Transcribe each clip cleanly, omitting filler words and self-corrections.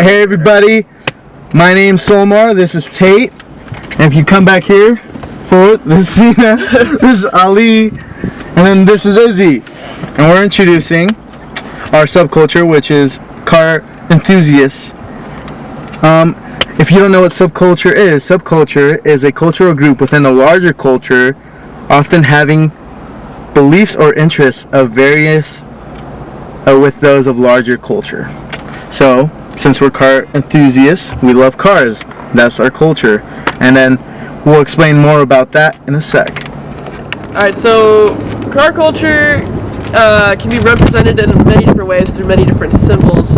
Hey everybody, my name's Solmar, this is Tate, and if you come back here forward, this is Sina, this is Ali, and then this is Izzy, and we're introducing our subculture, which is car enthusiasts. If you don't know what subculture is a cultural group within a larger culture, often having beliefs or interests of various with those of larger culture. So, since we're car enthusiasts, we love cars. That's our culture. And then we'll explain more about that in a sec. Alright, so car culture can be represented in many different ways through many different symbols.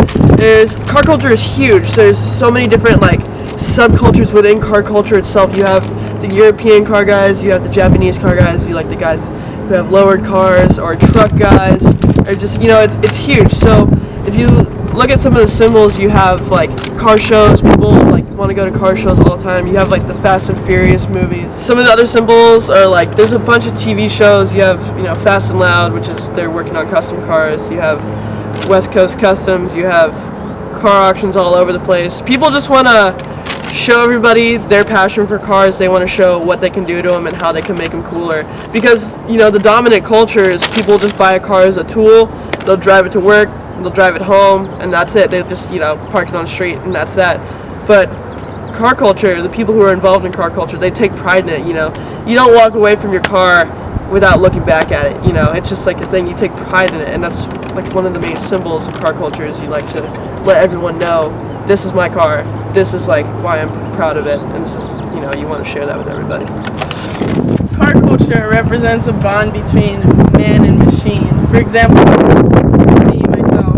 Car culture is huge, so there's so many different subcultures within car culture itself. You have the European car guys, you have the Japanese car guys, you like the guys who have lowered cars, or truck guys, or just, it's huge. So if you look at some of the symbols, you have car shows. People want to go to car shows all the time. You have the Fast and Furious movies. Some of the other symbols are there's a bunch of TV shows. You have Fast and Loud, which is they're working on custom cars. You have West Coast Customs. You have car auctions all over the place. People just want to show everybody their passion for cars. They want to show what they can do to them and how they can make them cooler. Because the dominant culture is people just buy a car as a tool. They'll drive it to work. They'll drive it home, and that's it. They just, park it on the street, and that's that. But car culture, the people who are involved in car culture, they take pride in it, You don't walk away from your car without looking back at it, It's just a thing. You take pride in it, and that's one of the main symbols of car culture is you like to let everyone know, this is my car. This is why I'm proud of it, and this is, you want to share that with everybody. Car culture represents a bond between man and machine. For example, me, myself,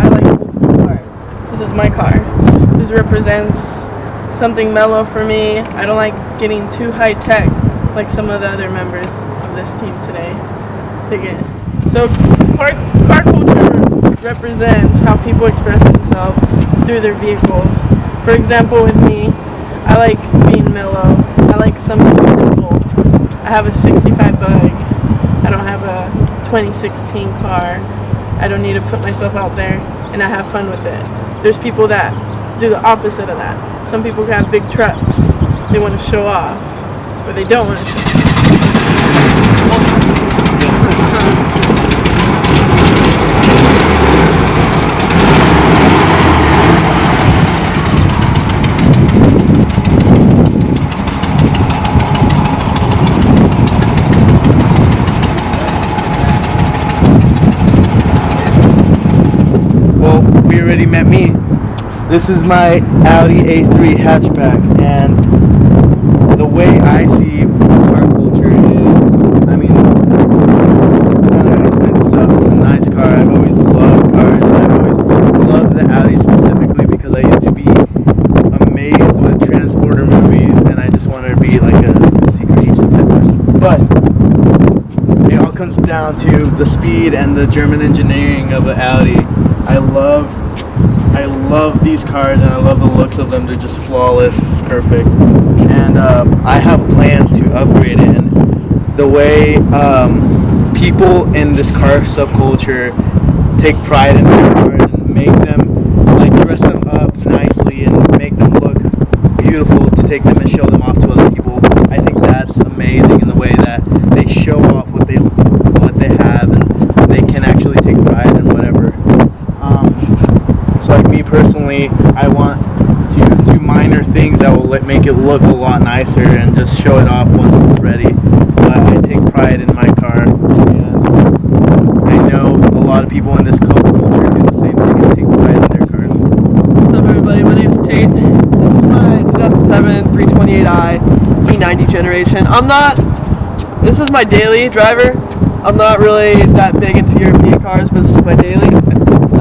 I like old school cars. This is my car. This represents something mellow for me. I don't like getting too high tech like some of the other members of this team today. So car culture represents how people express themselves through their vehicles. For example, with me, I like being mellow. I like something simple. I have a 65 bug. I don't have a 2016 car. I don't need to put myself out there, and I have fun with it. There's people that do the opposite of that. Some people have big trucks. They want to show off, or they don't want to show off. You already met me. This is my Audi A3 hatchback, and the way I see car culture is, I'm gonna explain this up. It's a nice car. I've always loved cars, and I've always loved the Audi specifically because I used to be amazed with transporter movies, and I just wanted to be a secret agent type person. But it all comes down to the speed and the German engineering of the Audi. I love these cars, and I love the looks of them. They're just flawless, perfect. And I have plans to upgrade it. And the way people in this car subculture take pride in their cars and make them, dress them up nicely and make them look beautiful to take them and show them off to other people, I think that's amazing in the way that they show off what they have, and they can actually take pride in whatever. So me personally, I want to do minor things that will make it look a lot nicer and just show it off once it's ready. But I take pride in my car, and I know a lot of people in this culture do the same thing and take pride in their cars. What's up, everybody? My name's Tate. This is my 2007 328i E90 generation. This is my daily driver. I'm not really that big into European cars, but this is my daily.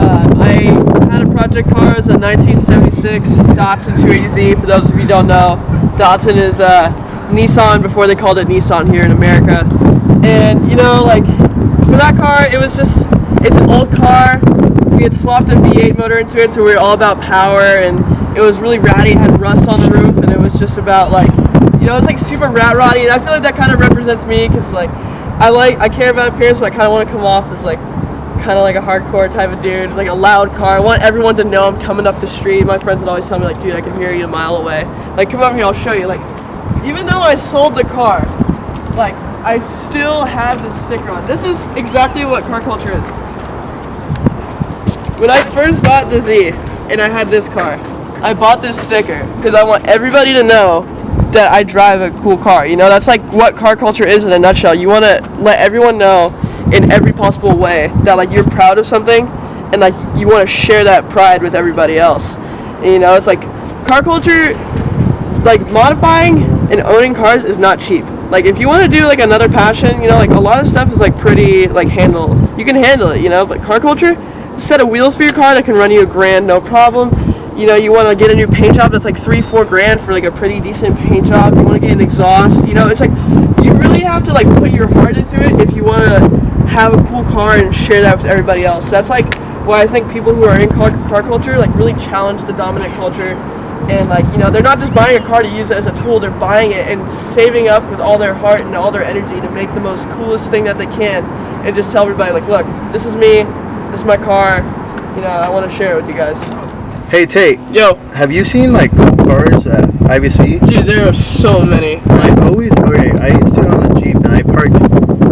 I had a project car as a 1976 Datsun 280Z. For those of you who don't know, Datsun is Nissan before they called it Nissan here in America. And for that car, it's an old car. We had swapped a V8 motor into it, so we were all about power, and it was really ratty. It had rust on the roof, and it was just about it's super rat roddy, and I feel like that kind of represents me, because I care about appearance, but I kind of want to come off as kind of like a hardcore type of dude, like a loud car. I want everyone to know I'm coming up the street. My friends would always tell me like, dude, I can hear you a mile away. Like, come over here, I'll show you. Like, even though I sold the car, like, I still have the sticker on. This is exactly what car culture is. When I first bought the Z and I had this car, I bought this sticker because I want everybody to know that I drive a cool car. You know, that's like what car culture is in a nutshell. You want to let everyone know in every possible way that like you're proud of something and like you want to share that pride with everybody else. And, you know, it's like car culture, like modifying and owning cars is not cheap. Like if you want to do like another passion, you know, like a lot of stuff is like pretty like you can handle it, you know, but car culture, a set of wheels for your car that can run you $1,000 no problem. You know, you want to get a new paint job that's like $3-4 grand for like a pretty decent paint job. You want to get an exhaust. You know, it's like you really have to like put your heart into it if you want to have a cool car and share that with everybody else. That's like why I think people who are in car culture like really challenge the dominant culture. And like, you know, they're not just buying a car to use it as a tool. They're buying it and saving up with all their heart and all their energy to make the most coolest thing that they can, and just tell everybody like, look, this is me. This is my car. You know, I want to share it with you guys. Hey Tate, Yo, have you seen like cool cars at IBC? dude, there are so many. I used to own a Jeep and I parked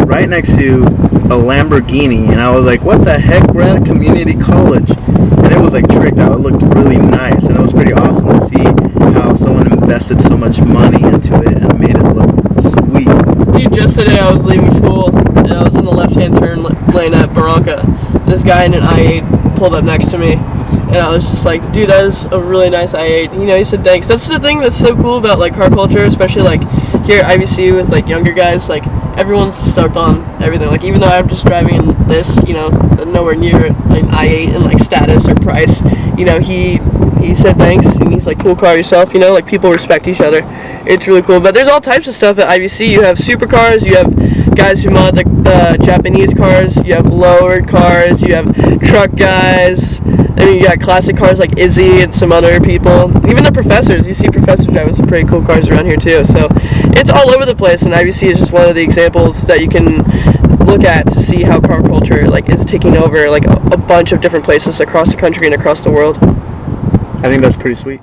right next to a Lamborghini and I was like, what the heck, we're at a community college. And it was like tricked out, it looked really nice and it was pretty awesome to see how someone invested so much money into it and made it look sweet. Dude, just today I was leaving school and I was in the left-hand turn lane at Barranca. This guy in an i8 pulled up next to me and I was just like, dude, that is a really nice i8. You know, he said thanks. That's the thing that's so cool about like car culture, especially like here at IBC with like younger guys. Like everyone's stoked on everything. Like even though I'm just driving this, you know, nowhere near an i8 in like status or price, you know, he said thanks and he's like, cool car yourself. You know, like people respect each other. It's really cool. But there's all types of stuff at IBC. You have supercars, you have guys who mod the Japanese cars, you have lowered cars, you have truck guys. I mean, you got classic cars like Izzy and some other people. Even the professors, you see professors driving some pretty cool cars around here too. So it's all over the place, and IBC is just one of the examples that you can look at to see how car culture like is taking over like a bunch of different places across the country and across the world. I think that's pretty sweet.